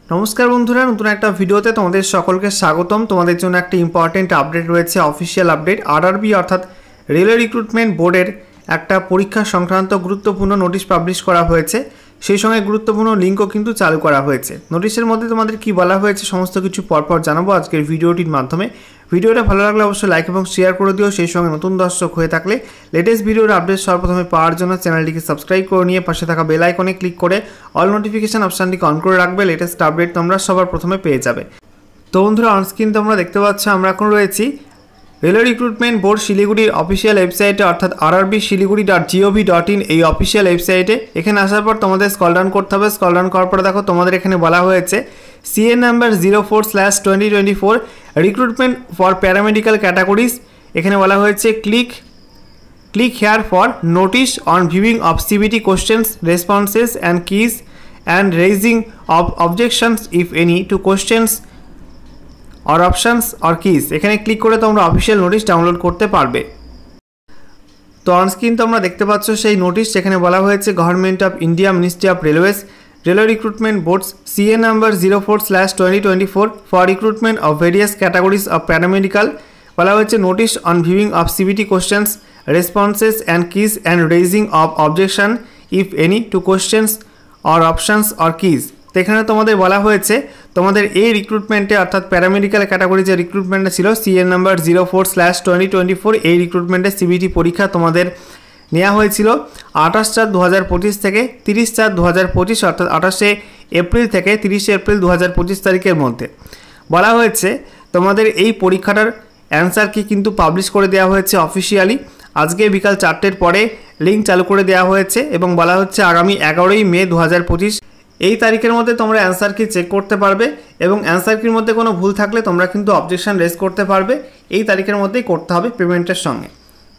নমস্কার বন্ধুরা, নতুন একটা ভিডিওতে তোমাদের সকলকে স্বাগতম। তোমাদের জন্য একটা ইম্পর্টেন্ট আপডেট রয়েছে, অফিসিয়াল আপডেট। আরআরবি অর্থাৎ রেলওয়ে রিক্রুটমেন্ট বোর্ডের একটা পরীক্ষা সংক্রান্ত গুরুত্বপূর্ণ নোটিশ পাবলিশ করা হয়েছে। সেই সঙ্গে গুরুত্বপূর্ণ লিঙ্কও কিন্তু চালু করা হয়েছে। নোটিশের মধ্যে তোমাদের কি বলা হয়েছে সমস্ত কিছু পরপর জানাবো আজকের ভিডিওটির মাধ্যমে। ভিডিওটা ভালো লাগলে অবশ্যই লাইক এবং শেয়ার করে দিও। সেই সঙ্গে নতুন দর্শক হয়ে থাকলে লেটেস্ট ভিডিওর আপডেট সর্বপ্রথমে পাওয়ার জন্য চ্যানেলটিকে সাবস্ক্রাইব করে নিয়ে পাশে থাকা বেল আইকনে ক্লিক করে অল নোটিফিকেশন অপশানটিকে অন করে রাখবে। লেটেস্ট আপডেট তোমরা সবার প্রথমে পেয়ে যাবে। তো বন্ধুরা, অনস্ক্রিন তোমরা দেখতে পাচ্ছ আমরা এখন রয়েছি রেলওয়ে রিক্রুটমেন্ট বোর্ড শিলিগুড়ির অফিসিয়াল ওয়েবসাইটে, অর্থাৎ rrbsiliguri.gov.in এই অফিসিয়াল ওয়েবসাইটে। এখানে আসার পর তোমাদের স্ক্রল ডাউন করতে হবে। স্ক্রল ডাউন করার পর দেখো তোমাদের এখানে বলা হয়েছে CA number 04/2024 recruitment for paramedical categories. এখানে বলা হয়েছে click here for notice on viewing of CBT questions responses and keys and raising of objections if any to questions or options or keys. এখানে ক্লিক করে তোমরা official notice download করতে পারবে। তো onscreen তোমরা দেখতে পাচ্ছ সেই নোটিশ, যেখানে বলা হয়েছে government of India ministry of railways railway recruitment boards CA number 04/2024 for recruitment of various categories of paramedical. বলা হয়েছে notice on viewing of CBT questions responses and keys and raising of objection if any to questions or options or keys. তো এখানে তোমাদের বলা হয়েছে তোমাদের এই রিক্রুটমেন্টে অর্থাৎ প্যারামেডিক্যাল ক্যাটাগরি যে রিক্রুটমেন্টটা ছিল CA নাম্বার 04/2024 এই রিক্রুটমেন্টের CBT পরীক্ষা তোমাদের নেওয়া হয়েছিল 28/4/2025 থেকে 30/4/2025, অর্থাৎ 28শে এপ্রিল থেকে 30শে এপ্রিল 2025 তারিখের মধ্যে। বলা হয়েছে তোমাদের এই পরীক্ষাটার অ্যান্সার কি কিন্তু পাবলিশ করে দেওয়া হয়েছে অফিসিয়ালি। আজকে বিকাল 4টের পরে লিঙ্ক চালু করে দেওয়া হয়েছে এবং বলা হচ্ছে আগামী 11ই মে 2025 এই তারিখের মধ্যে তোমরা অ্যান্সার কি চেক করতে পারবে এবং অ্যান্সার কির মধ্যে কোনো ভুল থাকলে তোমরা কিন্তু অবজেকশন রেজ করতে পারবে। এই তারিখের মধ্যেই করতে হবে পেমেন্টের সঙ্গে।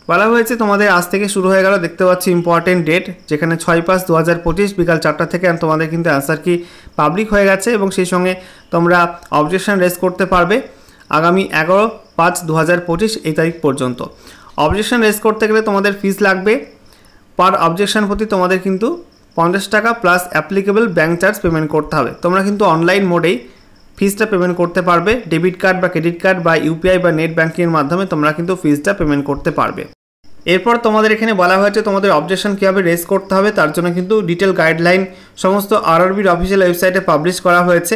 বলা হয়েছে তোমাদের আজ থেকে শুরু হয়ে গেল, দেখতে পাচ্ছি ইম্পর্টেন্ট ডেট, যেখানে 6/5/2025 বিকাল 4টা থেকে তোমাদের কিন্তু অ্যান্সার কি পাবলিক হয়ে গেছে এবং সেই সঙ্গে তোমরা অবজেকশন রেজ করতে পারবে আগামী 11/5/2025 এই তারিখ পর্যন্ত। অবজেকশন রেজ করতে গেলে তোমাদের ফিস লাগবে পার অবজেকশন প্রতি তোমাদের কিন্তু 50 টাকা plus applicable bank charge payment করতে হবে। তোমরা কিন্তু অনলাইন মোডেই ফিসটা পেমেন্ট করতে পারবে, ডেবিট কার্ড বা ক্রেডিট কার্ড বা UPI বা নেট ব্যাঙ্কিংয়ের মাধ্যমে তোমরা কিন্তু ফিসটা পেমেন্ট করতে পারবে। এরপর তোমাদের এখানে বলা হয়েছে তোমাদের অবজেকশন কীভাবে রেজ করতে হবে, তার জন্য কিন্তু ডিটেল গাইডলাইন সমস্ত আরআরবির অফিসিয়াল ওয়েবসাইটে পাবলিশ করা হয়েছে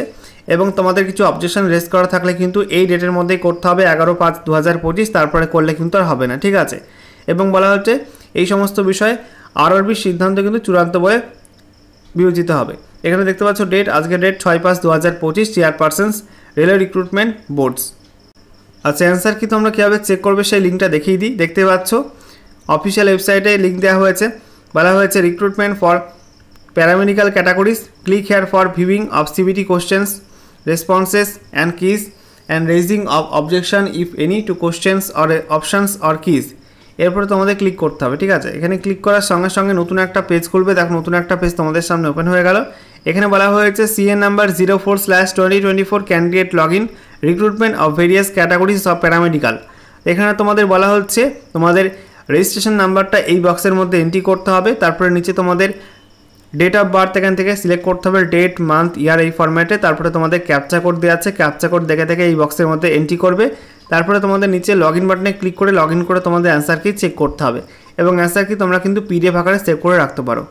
এবং তোমাদের কিছু অবজেকশন রেজ করা থাকলে কিন্তু এই ডেটের মধ্যেই করতে হবে 11/5/2025, তারপরে করলে কিন্তু আর হবে না, ঠিক আছে। এবং বলা হচ্ছে এই সমস্ত বিষয়ে আরআরবির সিদ্ধান্ত কিন্তু চূড়ান্ত বলে বিবেচিত হবে। এখানে দেখতে পাচ্ছ ডেট, আজকের ডেট 6/5/2025, চেয়ারপারসনস রেলওয়ে রিক্রুটমেন্ট বোর্ডস। আচ্ছা, অ্যান্সার কি তোমরা কীভাবে চেক করবে সেই লিঙ্কটা দেখিয়ে দিই। দেখতে পাচ্ছ অফিসিয়াল ওয়েবসাইটে লিঙ্ক দেওয়া হয়েছে। বলা হয়েছে recruitment for paramedical categories, click here for viewing of CBT questions responses and keys and raising of objection if any to questions or options or keys. এরপরে তোমাদের ক্লিক করতে হবে, ঠিক আছে। এখানে ক্লিক করার সঙ্গে সঙ্গে নতুন একটা পেজ খুলবে। দেখো নতুন একটা পেজ তোমাদের সামনে ওপেন হয়ে গেল। এখানে বলা হয়েছে CA number 04/2024 candidate log in recruitment of various categories of paramedical. এখানে তোমাদের বলা হচ্ছে তোমাদের রেজিস্ট্রেশন নাম্বারটা এই বক্সের মধ্যে এন্ট্রি করতে হবে। তারপরে নিচে তোমাদের ডেট অফ বার্থ এখান থেকে সিলেক্ট করতে হবে, ডেট মান্থ ইয়ার এই ফরম্যাটে। তারপরে তোমাদের ক্যাপচা কোড দেওয়া আছে, ক্যাপচা কোড দেখে এই বক্সের মধ্যে এন্ট্রি করবে। তারপরে তোমাদের নিচে লগ ইন বাটনে ক্লিক করে লগ ইন করে তোমাদের অ্যান্সার কি চেক করতে হবে এবং অ্যান্সার কি তোমরা কিন্তু PDF আকারে সেভ করে রাখতে পারো।